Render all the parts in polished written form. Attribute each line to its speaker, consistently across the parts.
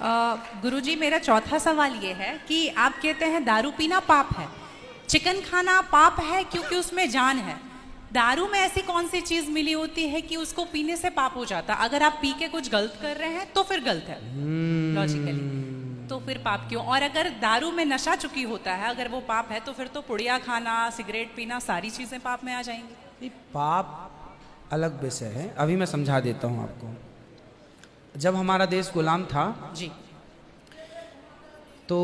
Speaker 1: गुरुजी, मेरा चौथा सवाल ये है कि आप कहते हैं दारू पीना पाप है, चिकन खाना पाप है क्योंकि उसमें जान है। दारू में ऐसी कौन सी चीज मिली होती है कि उसको पीने से पाप हो जाता? अगर आप पी के कुछ गलत कर रहे हैं तो फिर गलत है लॉजिकली, तो फिर पाप क्यों? और अगर दारू में नशा चुकी होता है, अगर वो पाप है, तो फिर तो पुड़िया खाना, सिगरेट पीना, सारी चीजें पाप में आ जाएंगी।
Speaker 2: पाप अलग विषय है, अभी मैं समझा देता हूँ आपको। जब हमारा देश गुलाम था
Speaker 1: जी,
Speaker 2: तो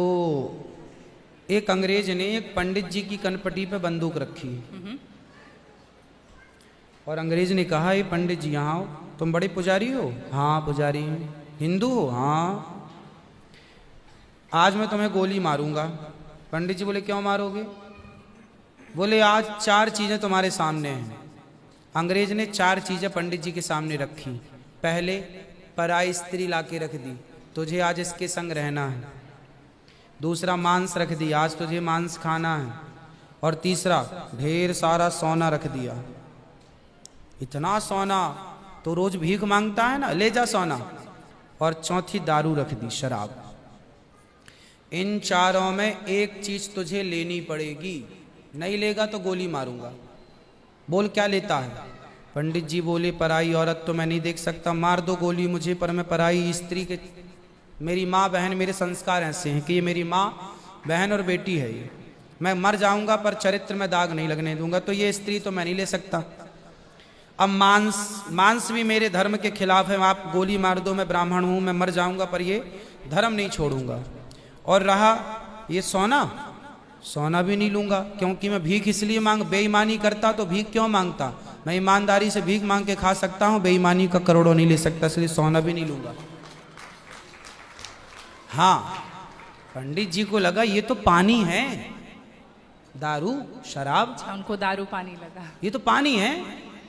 Speaker 2: एक अंग्रेज ने एक पंडित जी की कनपटी पे बंदूक रखी और अंग्रेज ने कहा, ये पंडित जी यहाँ हो, तुम बड़े पुजारी हो? हाँ पुजारी हूँ। हिंदू हो? हाँ। आज मैं तुम्हें गोली मारूंगा। पंडित जी बोले, क्यों मारोगे? बोले, आज 4 चीजें तुम्हारे सामने हैं। अंग्रेज ने 4 चीजें पंडित जी के सामने रखी। पहले, पराई स्त्री लाके रख दी, तुझे आज इसके संग रहना है। दूसरा, मांस रख दी, आज तुझे मांस खाना है। और तीसरा, ढेर सारा सोना रख दिया। इतना सोना तो रोज भीख मांगता है ना, ले जा सोना। और चौथी, दारू रख दी, शराब। इन 4 में एक चीज तुझे लेनी पड़ेगी, नहीं लेगा तो गोली मारूंगा। बोल क्या लेता है? पंडित जी बोले, पराई औरत तो मैं नहीं देख सकता, मार दो गोली मुझे, पर मैं पराई स्त्री के, मेरी माँ बहन, मेरे संस्कार ऐसे हैं कि ये मेरी माँ बहन और बेटी है, ये मैं मर जाऊंगा पर चरित्र में दाग नहीं लगने दूंगा, तो ये स्त्री तो मैं नहीं ले सकता। अब मांस भी मेरे धर्म के खिलाफ है, आप गोली मार दो, मैं ब्राह्मण हूं, मैं मर जाऊंगा पर ये धर्म नहीं छोड़ूंगा। और रहा ये सोना भी नहीं लूंगा, क्योंकि मैं भीख इसलिए बेईमानी करता तो भीख क्यों मांगता? मैं ईमानदारी से भीख मांग के खा सकता हूं, बेईमानी का करोड़ों नहीं ले सकता, इसलिए सोना भी नहीं लूंगा। हाँ, पंडित जी को लगा ये तो पानी है, दारू शराब,
Speaker 1: उनको दारू पानी लगा,
Speaker 2: ये तो पानी है।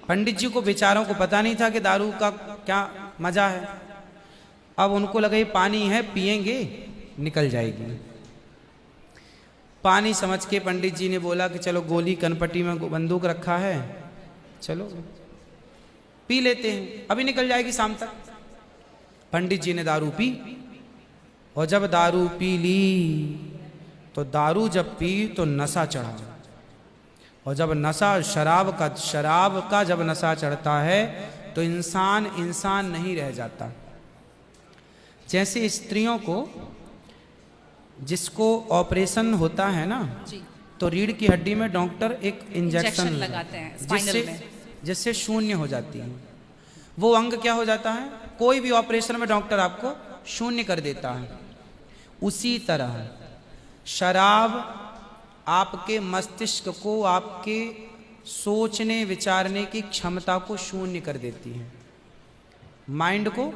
Speaker 2: पंडित जी को बेचारों को पता नहीं था कि दारू का क्या मजा है। अब उनको लगा ये पानी है, पिएंगे निकल जाएगी। पानी समझ के पंडित जी ने बोला कि चलो, गोली कनपटी में बंदूक रखा है, चलो पी लेते हैं, अभी निकल जाएगी शाम तक। पंडित जी ने दारू पी, और जब दारू पी ली तो दारू जब पी तो नशा चढ़ा, और जब नशा शराब का जब नशा चढ़ता है तो इंसान नहीं रह जाता। जैसे स्त्रियों को, जिसको ऑपरेशन होता है ना
Speaker 1: जी,
Speaker 2: तो रीढ़ की हड्डी में डॉक्टर एक इंजेक्शन
Speaker 1: लगाते हैं स्पाइनल में,
Speaker 2: जिससे शून्य हो जाती है। वो अंग क्या हो जाता है? कोई भी ऑपरेशन में डॉक्टर आपको शून्य कर देता है। उसी तरह शराब आपके मस्तिष्क को, आपके सोचने विचारने की क्षमता को शून्य कर देती है, माइंड को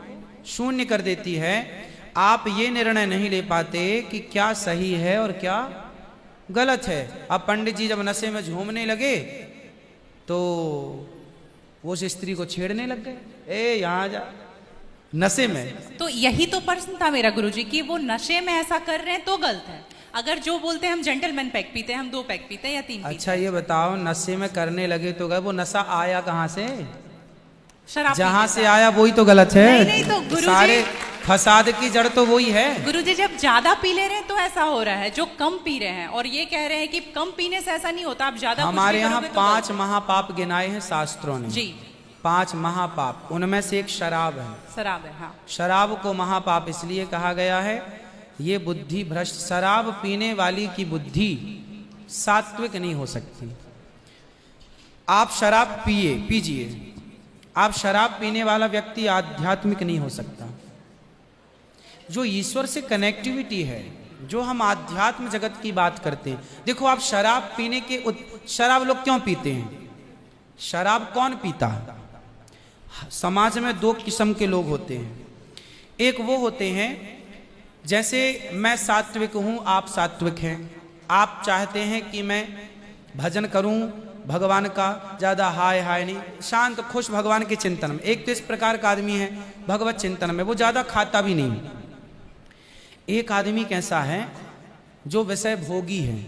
Speaker 2: शून्य कर देती है। आप ये निर्णय नहीं ले पाते कि क्या सही है और क्या गलत है। अब पंडित जी जब नशे में झूमने लगे तो वो उस स्त्री को छेड़ने लग गए, ए यहाँ जा, नशे में।
Speaker 1: तो यही तो प्रश्न था मेरा गुरुजी कि वो नशे में ऐसा कर रहे हैं तो गलत है। अगर जो बोलते हैं हम जेंटलमैन पैक पीते हैं, हम 2 पैक पीते हैं या 3
Speaker 2: अच्छा ये बताओ, नशे में करने लगे तो गए, वो नशा आया कहाँ से?
Speaker 1: शराब
Speaker 2: जहां से आया वही तो गलत है।
Speaker 1: नहीं तो गुरुजी,
Speaker 2: सारे फसाद की जड़ तो वही है।
Speaker 1: गुरुजी जब ज्यादा पी ले रहे हैं तो ऐसा हो रहा है, जो कम पी रहे हैं और ये कह रहे हैं कि कम पीने से ऐसा नहीं होता, आप ज्यादा
Speaker 2: हमारे यहाँ 5 महापाप गिनाए हैं शास्त्रों ने
Speaker 1: जी।
Speaker 2: 5 महापाप, उनमें से एक शराब है।
Speaker 1: शराब है, हाँ।
Speaker 2: शराब को महापाप इसलिए कहा गया है, ये बुद्धि भ्रष्ट, शराब पीने वाली की बुद्धि सात्विक नहीं हो सकती। आप शराब पीजिए, आप शराब पीने वाला व्यक्ति आध्यात्मिक नहीं हो सकता। जो ईश्वर से कनेक्टिविटी है, जो हम आध्यात्म जगत की बात करते हैं, देखो आप शराब पीने के शराब लोग क्यों पीते हैं? शराब कौन पीता है? समाज में 2 किस्म के लोग होते हैं। एक वो होते हैं, जैसे मैं सात्विक हूं, आप सात्विक हैं, आप चाहते हैं कि मैं भजन करूं भगवान का, ज्यादा हाय हाय नहीं, शांत खुश भगवान के चिंतन में। एक तो इस प्रकार का आदमी है भगवत चिंतन में, वो ज्यादा खाता भी नहीं। एक आदमी कैसा है जो विषय भोगी है।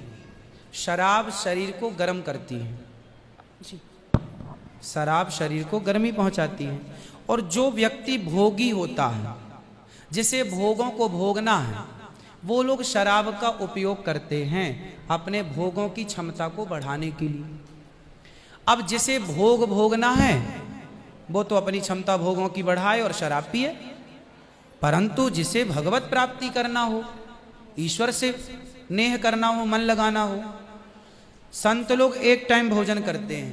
Speaker 2: शराब शरीर को गर्म करती है जी, शराब शरीर को गर्मी पहुंचाती है। और जो व्यक्ति भोगी होता है, जिसे भोगों को भोगना है वो लोग शराब का उपयोग करते हैं अपने भोगों की क्षमता को बढ़ाने के लिए। अब जिसे भोग भोगना है वो तो अपनी क्षमता भोगों की बढ़ाए और शराब पिए, परंतु जिसे भगवत प्राप्ति करना हो, ईश्वर से नेह करना हो, मन लगाना हो, संत लोग एक टाइम भोजन करते हैं,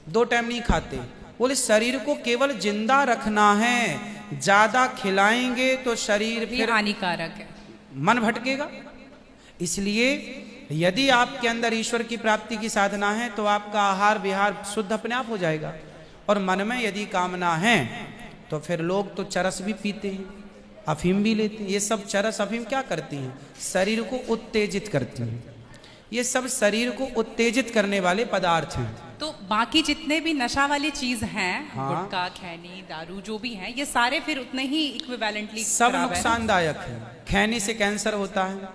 Speaker 2: 2 टाइम नहीं खाते। बोले शरीर को केवल जिंदा रखना है, ज्यादा खिलाएंगे तो शरीर फिर
Speaker 1: हानिकारक है,
Speaker 2: मन भटकेगा। इसलिए यदि आपके अंदर ईश्वर की प्राप्ति की साधना है तो आपका आहार विहार शुद्ध अपने आप हो जाएगा। और मन में यदि कामना है तो फिर लोग तो चरस भी पीते हैं, अफीम भी लेते हैं। ये सब चरस अफीम क्या करती हैं? शरीर को उत्तेजित करती हैं। ये सब शरीर को उत्तेजित करने वाले पदार्थ हैं।
Speaker 1: तो बाकी जितने भी नशा वाली चीज हैं,
Speaker 2: हाँ।
Speaker 1: गुटखा, खैनी, दारू जो भी हैं, ये सारे फिर उतने ही इक्विवेलेंटली
Speaker 2: सब नुकसानदायक है। खैनी से कैंसर होता है,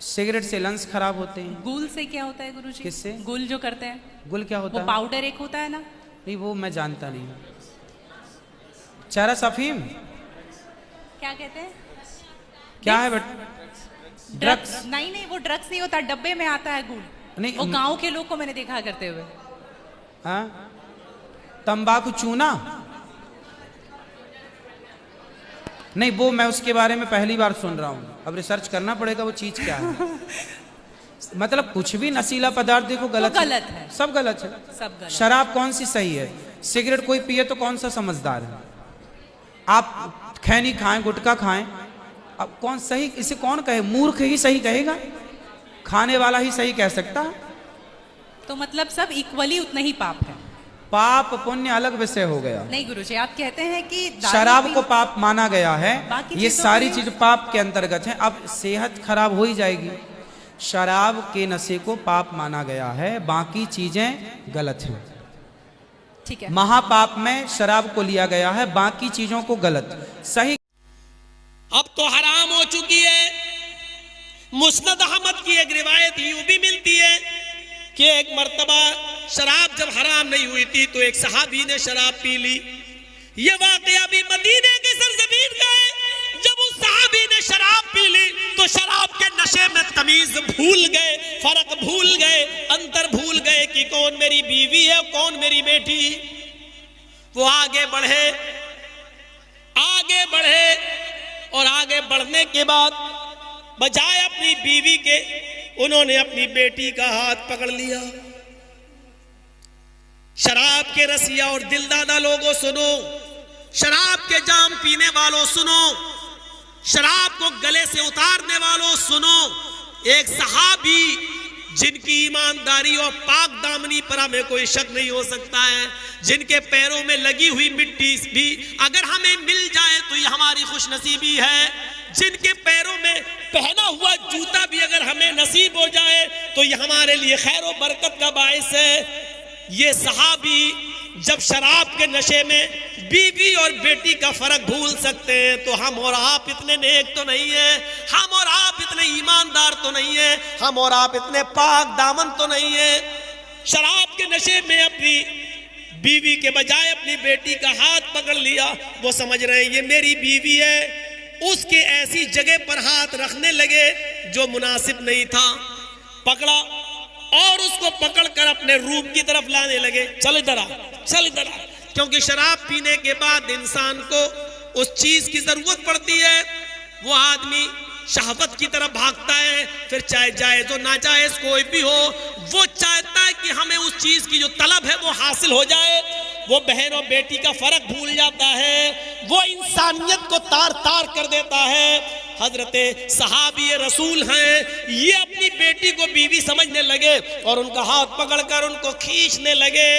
Speaker 2: सिगरेट से लंग्स खराब होते हैं।
Speaker 1: गुल से क्या होता है गुरुजी?
Speaker 2: किससे?
Speaker 1: गुल जो करते हैं,
Speaker 2: गुल क्या होता
Speaker 1: वो
Speaker 2: है?
Speaker 1: पाउडर एक होता है ना?
Speaker 2: नहीं वो मैं जानता नहीं। चरस अफीम
Speaker 1: क्या कहते हैं?
Speaker 2: क्या है बेटा?
Speaker 1: ड्रग्स? नहीं वो ड्रग्स नहीं होता, डब्बे में आता है गुल।
Speaker 2: नहीं,
Speaker 1: वो गांव के लोग को मैंने देखा करते हुए।
Speaker 2: हाँ? तंबाकू चूना? नहीं वो मैं उसके बारे में पहली बार सुन रहा हूँ, अब रिसर्च करना पड़ेगा वो चीज क्या है। मतलब कुछ भी नशीला पदार्थ देखो गलत
Speaker 1: है,
Speaker 2: सब गलत है,
Speaker 1: सब गलत।
Speaker 2: शराब कौन सी सही है? सिगरेट कोई पिए तो कौन सा समझदार है? आप खैनी खाएं, गुटखा खाएं, अब कौन सही? इसे कौन कहे? मूर्ख ही सही कहेगा, खाने वाला ही सही कह सकता है।
Speaker 1: तो मतलब सब इक्वली उतना ही पाप है।
Speaker 2: पाप पुण्य अलग विषय हो गया।
Speaker 1: नहीं गुरुजी, आप कहते हैं कि
Speaker 2: शराब को पाप माना गया है, ये सारी चीज पाप के अंतर्गत है। अब सेहत खराब हो ही जाएगी। शराब के नशे को पाप माना गया है, बाकी चीजें गलत हैं।
Speaker 1: ठीक है,
Speaker 2: महापाप में शराब को लिया गया है, बाकी चीजों को गलत। सही
Speaker 3: अब तो हराम हो चुकी है। मुस्नद अहमद की एक रिवायत यूं भी मिलती है कि एक मर्तबा शराब जब हराम नहीं हुई थी तो एक सहाबी ने शराब पी ली। ये वाकया भी मदीने के सरजमीन का है। जब उस सहाबी ने शराब पी ली तो शराब के नशे में तमीज भूल गए, फर्क भूल गए, अंतर भूल गए कि कौन मेरी बीवी है, कौन मेरी बेटी। वो आगे बढ़े और आगे बढ़ने के बाद बजाय अपनी बीवी के उन्होंने अपनी बेटी का हाथ पकड़ लिया। शराब के रसिया और दिलदादा लोगों सुनो, शराब के जाम पीने वालों सुनो, शराब को गले से उतारने वालों सुनो। एक सहाबी जिनकी ईमानदारी और पाक दामनी पर हमें कोई शक नहीं हो सकता है, जिनके पैरों में लगी हुई मिट्टी भी अगर हमें मिल जाए तो ये हमारी खुशनसीबी है, जिनके पैरों में पहना हुआ जूता भी अगर हमें नसीब हो जाए तो ये हमारे लिए खैर और बरकत का बाइस है। ये सहाबी जब शराब के नशे में बीवी और बेटी का फर्क भूल सकते हैं तो हम और आप इतने नेक तो नहीं है, हम और आप इतने ईमानदार तो नहीं है, हम और आप इतने पाक दामन तो नहीं है। शराब के नशे में अपनी बीवी के बजाय अपनी बेटी का हाथ पकड़ लिया। वो समझ रहे हैं ये मेरी बीवी है, उसके ऐसी जगह पर हाथ रखने लगे जो मुनासिब नहीं था। पकड़ा और उसको पकड़कर अपने रूम की तरफ लाने लगे। चल इधर आ, चल इधर आ। क्योंकि शराब पीने के बाद इंसान को उस चीज की जरूरत पड़ती है। वो आदमी शहवत की तरफ भागता है, फिर चाहे जायज हो नाजायज कोई भी हो, वो चाहता है कि हमें उस चीज की जो तलब है वो हासिल हो जाए। वो बहन और बेटी का फर्क भूल जाता है, वो इंसानियत को तार तार कर देता है। हजरते सहाबी रसूल हैं, ये अपनी बेटी को बीवी समझने लगे और उनका हाथ पकड़कर उनको खींचने लगे।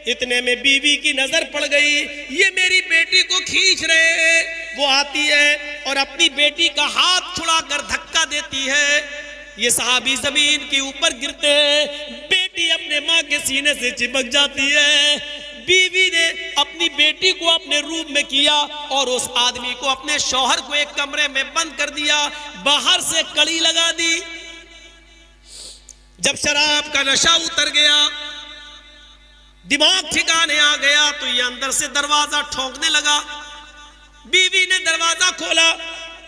Speaker 3: इतने में बीवी की नजर पड़ गई, ये मेरी बेटी को खींच रहे हैं। वो आती है और अपनी बेटी का हाथ छुड़ाकर धक्का देती है। ये सहाबी जमीन के ऊपर गिरते हैं, बेटी अपने माँ के सीने से चिपक जाती है। बीवी ने अपनी बेटी को अपने रूम में किया और उस आदमी को, अपने शौहर को एक कमरे में बंद कर दिया, बाहर से कड़ी लगा दी। जब शराब का नशा उतर गया, दिमाग ठिकाने आ गया, तो ये अंदर से दरवाजा ठोंकने लगा। बीवी ने दरवाजा खोला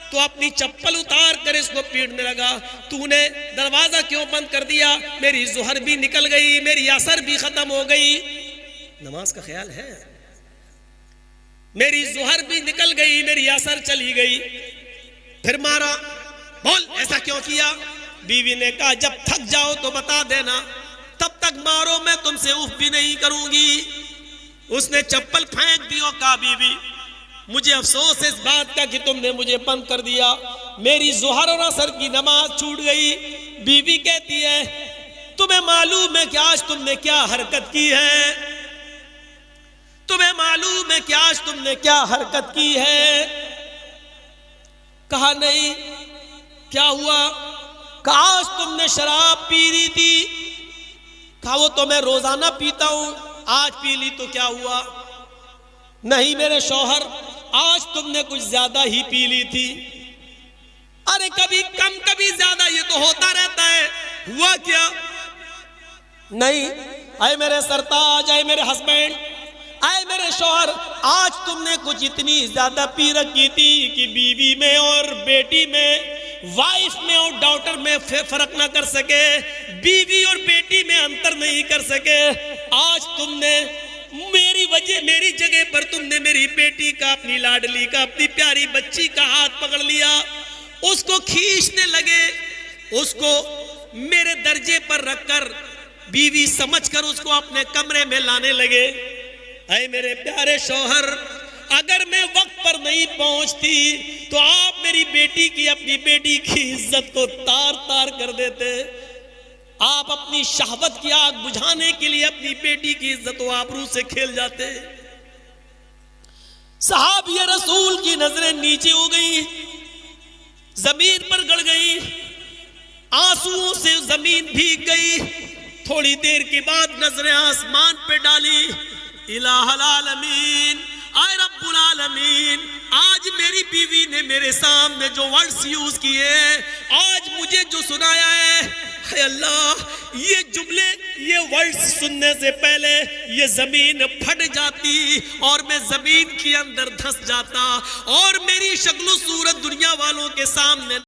Speaker 3: तो अपनी चप्पल उतार कर इसको पीटने लगा। तूने दरवाजा क्यों बंद कर दिया? मेरी ज़ुहर भी निकल गई, मेरी असर भी खत्म हो गई। नमाज का ख्याल है? मेरी ज़ुहर भी निकल गई, मेरी असर चली गई। फिर मारा। बोल ऐसा क्यों किया? बीवी ने कहा जब थक जाओ तो बता देना, तब तक मारो, मैं तुमसे उफ भी नहीं करूंगी। उसने चप्पल फेंक दी और कहा बीवी मुझे अफसोस है इस बात का कि तुमने मुझे बंद कर दिया, मेरी ज़ुहर और असर की नमाज छूट गई। बीवी कहती है तुम्हें मालूम है कि आज तुमने क्या हरकत की है? तुम्हें मालूम है कि आज तुमने क्या हरकत की है? कहा नहीं। क्या हुआ? कहा आज तुमने शराब पी ली थी। कहा वो तो मैं रोजाना पीता हूं, आज पी ली तो क्या हुआ? नहीं मेरे शौहर, आज तुमने कुछ ज्यादा ही पी ली थी। अरे कभी कम कभी ज्यादा, ये तो होता रहता है। हुआ क्या? नहीं। आए मेरे सरताज, आए मेरे हस्बैंड, आए मेरे शौहर, आज तुमने कुछ इतनी ज्यादा पी रखी थी कि बीवी में और बेटी में, वाइफ में और डॉटर में फर्क ना कर सके, बीवी और बेटी में अंतर नहीं कर सके। आज तुमने मेरी वजह, मेरी जगह पर तुमने मेरी बेटी का, अपनी लाडली का, अपनी प्यारी बच्ची का हाथ पकड़ लिया, उसको खींचने लगे, उसको मेरे दर्जे पर रखकर बीवी समझकर उसको अपने कमरे में लाने लगे। ऐ मेरे प्यारे शौहर, अगर मैं वक्त पर नहीं पहुंचती तो आप मेरी बेटी की, अपनी बेटी की इज्जत को तार तार कर देते। आप अपनी शहवत की आग बुझाने के लिए अपनी बेटी की इज्जत व आबरू से खेल जाते। सहाबिये रसूल की नजरें नीचे हो गई, जमीन पर गड़ गई, आंसुओं से जमीन भीग गई। थोड़ी देर के बाद नजरें आसमान पे डाली। इलाहुल आलमीन, आए रब्बुल आलमीन, आज मेरी बीवी ने मेरे सामने जो वर्ड्स यूज किए, आज मुझे जो सुनाया है अल्लाह, ये जुमले, ये वर्ड्स सुनने से पहले ये जमीन फट जाती और मैं जमीन के अंदर धंस जाता और मेरी शक्ल सूरत दुनिया वालों के सामने